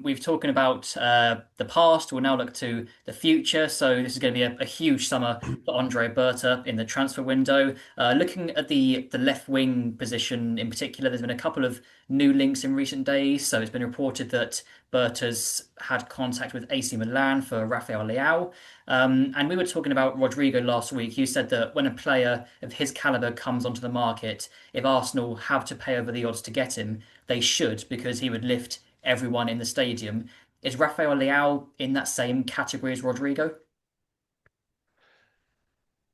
We've talking about the past. We'll now look to the future. So this is going to be a huge summer for Andre Berta in the transfer window. Looking at the left wing position in particular, there's been a couple of new links in recent days. So it's been reported that Berta's had contact with AC Milan for Rafael Leao. And we were talking about Rodrigo last week. You said that when a player of his caliber comes onto the market, if Arsenal have to pay over the odds to get him, they should because he would lift everyone in the stadium. Is Rafael Leao in that same category as Rodrigo?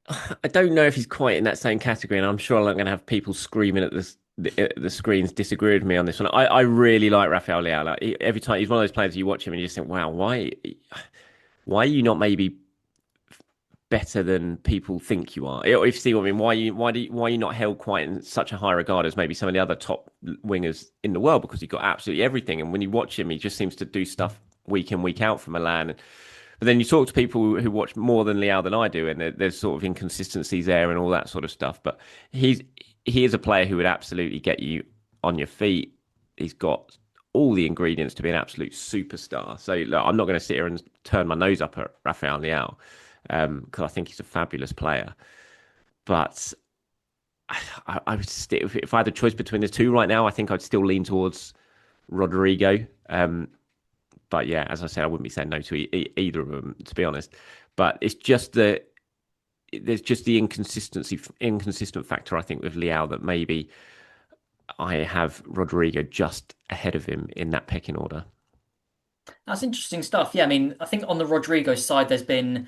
I don't know if he's quite in that same category, and I'm sure I'm going to have people screaming at the screens disagree with me on this one. I really like Rafael Leao. Like every time he's one of those players you watch him and you just think, wow, why are you not maybe better than people think you are? If you see what I mean, why are you not held quite in such a high regard as maybe some of the other top wingers in the world? Because he's got absolutely everything, and when you watch him, he just seems to do stuff week in week out for Milan. But then you talk to people who watch more than Leao than I do, and there's sort of inconsistencies there and all that sort of stuff. But he is a player who would absolutely get you on your feet. He's got all the ingredients to be an absolute superstar. So look, I'm not going to sit here and turn my nose up at Rafael Leao because I think he's a fabulous player. But I would still, if I had a choice between the two right now, I think I'd still lean towards Rodrigo. But yeah, as I said, I wouldn't be saying no to either of them, to be honest. But it's just there's just the inconsistent factor, I think, with Leao that maybe I have Rodrigo just ahead of him in that pecking order. That's interesting stuff. Yeah, I mean, I think on the Rodrigo side, there's been,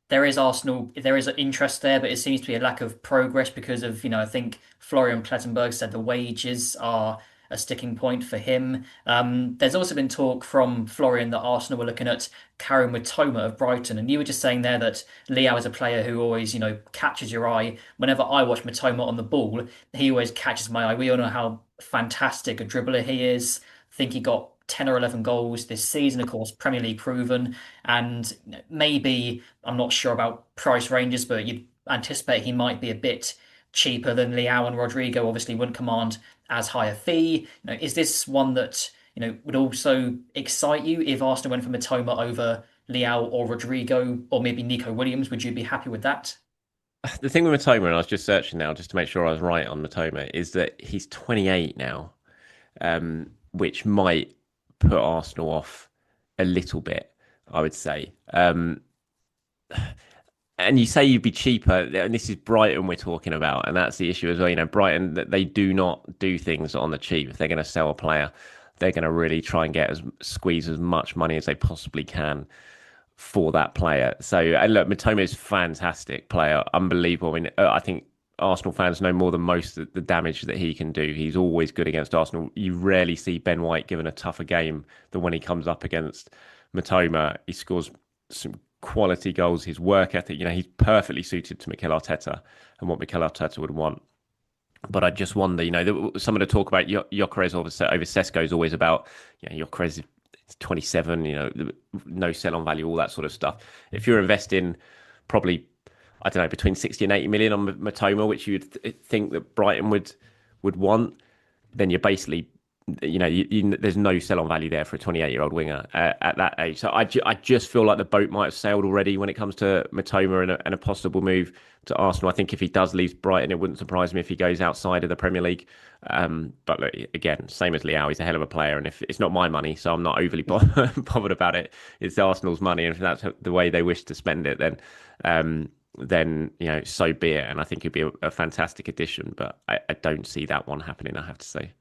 there is Arsenal, there is an interest there, but it seems to be a lack of progress because of, I think Florian Plettenberg said the wages are a sticking point for him. There's also been talk from Florian that Arsenal were looking at Kaoru Mitoma of Brighton, and you were just saying there that Leao is a player who always, catches your eye. Whenever I watch Mitoma on the ball, he always catches my eye. We all know how fantastic a dribbler he is. I think he got 10 or 11 goals this season, of course, Premier League proven. And maybe, I'm not sure about price ranges, but you'd anticipate he might be a bit cheaper than Leao and Rodrigo, obviously wouldn't command as high a fee. Is this one that, would also excite you if Arsenal went for Mitoma over Leao or Rodrigo or maybe Nico Williams? Would you be happy with that? The thing with Matoma, and I was just searching now just to make sure I was right on Matoma, is that he's 28 now, which might put Arsenal off a little bit, I would say. And you say you'd be cheaper, and this is Brighton we're talking about, and that's the issue as well. Brighton, that they do not do things on the cheap. If they're going to sell a player, they're going to really try and squeeze as much money as they possibly can for that player. So, and look, Mitoma is a fantastic player, unbelievable. I mean, I think Arsenal fans know more than most the damage that he can do. He's always good against Arsenal. You rarely see Ben White given a tougher game than when he comes up against Mitoma. He scores some quality goals. His work ethic, he's perfectly suited to Mikel Arteta and what Mikel Arteta would want. But I just wonder, some of the talk about Gyökeres over Sesko is always about, Gyökeres is 27, no sell on value, all that sort of stuff. If you're investing probably, I don't know, between 60 and 80 million on Mitoma, which you'd think that Brighton would want, then you're basically, there's no sell on value there for a 28-year-old winger at that age. So I just feel like the boat might have sailed already when it comes to Mitoma and a possible move to Arsenal. I think if he does leave Brighton, it wouldn't surprise me if he goes outside of the Premier League. But look, again, same as Leao, he's a hell of a player, and if it's not my money, so I'm not overly bothered about it. It's Arsenal's money, and if that's the way they wish to spend it, then so be it. And I think it'd be a fantastic addition, but I don't see that one happening, I have to say.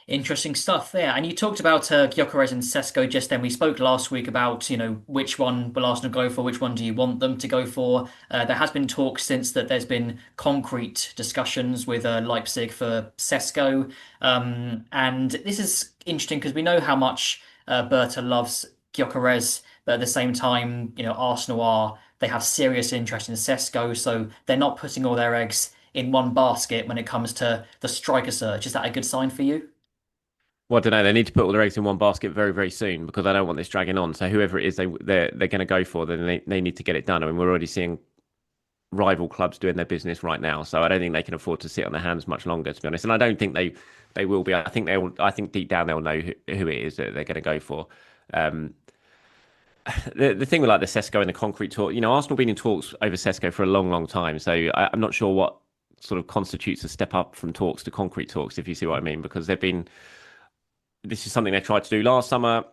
Interesting stuff there. And you talked about Gyökeres and Sesko just then. We spoke last week about, which one will Arsenal go for? Which one do you want them to go for? There has been talk since that there's been concrete discussions with Leipzig for Sesko. And this is interesting because we know how much Berta loves Gyökeres, but at the same time, they have serious interest in Sesko, so they're not putting all their eggs in one basket when it comes to the striker search. Is that a good sign for you? Well, I don't know. They need to put all their eggs in one basket very, very soon because I don't want this dragging on. So whoever it is they're going to go for, then they need to get it done. I mean, we're already seeing rival clubs doing their business right now. So I don't think they can afford to sit on their hands much longer, to be honest. And I don't think they will be. I think they'll. I think deep down they'll know who it is that they're going to go for. Um, the thing with like the Sesko and the concrete talk, Arsenal been in talks over Sesko for a long, long time. So I'm not sure what sort of constitutes a step up from talks to concrete talks, if you see what I mean, because they've been. This is something they tried to do last summer.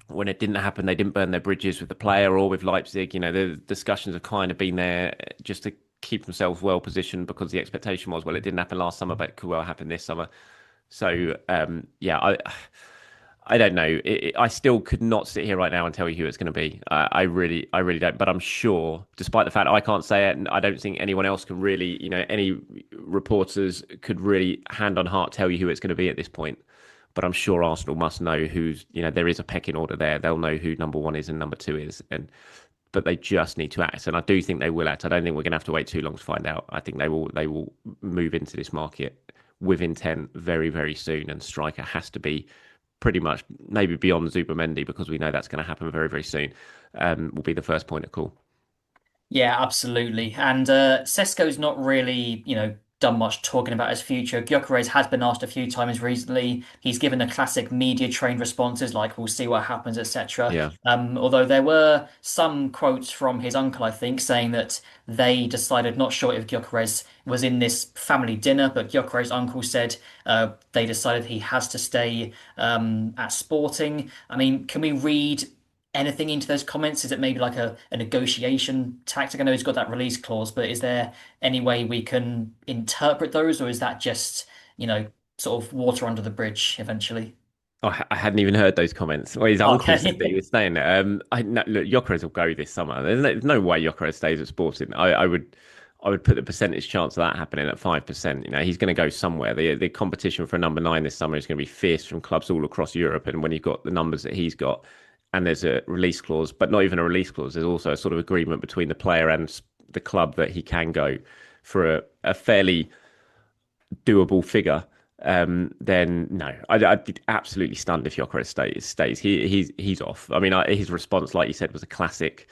When it didn't happen, they didn't burn their bridges with the player or with Leipzig. The discussions have kind of been there just to keep themselves well positioned because the expectation was, well, it didn't happen last summer, but it could well happen this summer. So yeah, I don't know. I still could not sit here right now and tell you who it's going to be. I really don't. But I'm sure, despite the fact I can't say it, and I don't think anyone else can really, any reporters could really hand on heart tell you who it's going to be at this point. But I'm sure Arsenal must know there is a pecking order there. They'll know who number one is and number two is, but they just need to act. And I do think they will act. I don't think we're going to have to wait too long to find out. I think they will move into this market with intent very, very soon. And striker has to be pretty much maybe beyond Zubimendi because we know that's going to happen very, very soon. Will be the first point of call. Yeah, absolutely. And Sesko's not really, done much talking about his future. Gyökeres has been asked a few times recently. He's given the classic media trained responses like "we'll see what happens," etc. Yeah. Although there were some quotes from his uncle, I think, saying that they decided, not sure if Gyökeres was in this family dinner, but Gyökeres' uncle said they decided he has to stay at Sporting. I mean, can we read anything into those comments? Is it maybe like a negotiation tactic? I know he's got that release clause, but is there any way we can interpret those, or is that just, sort of water under the bridge eventually? Oh, I hadn't even heard those comments. Well, his uncle said that he Okay. was staying there. No, look, Gyökeres will go this summer. There's no way Gyökeres stays at Sporting. I would put the percentage chance of that happening at 5%. He's going to go somewhere. The competition for a number nine this summer is going to be fierce from clubs all across Europe. And when you've got the numbers that he's got, and there's a release clause, but not even a release clause, there's also a sort of agreement between the player and the club that he can go for a fairly doable figure. Then no, I'd be absolutely stunned if Gyökeres stays. He's off. I mean, his response, like you said, was a classic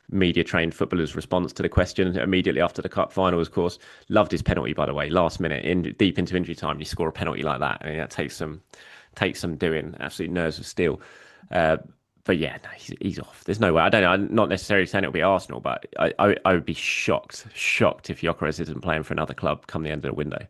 media trained footballer's response to the question immediately after the cup final. Of course, loved his penalty, by the way, last minute, deep into injury time. You score a penalty like that, I mean, that takes some doing. Absolute nerves of steel. But yeah, no, he's off. There's no way. I don't know. I'm not necessarily saying it'll be Arsenal, but I would be shocked if Gyökeres isn't playing for another club come the end of the window.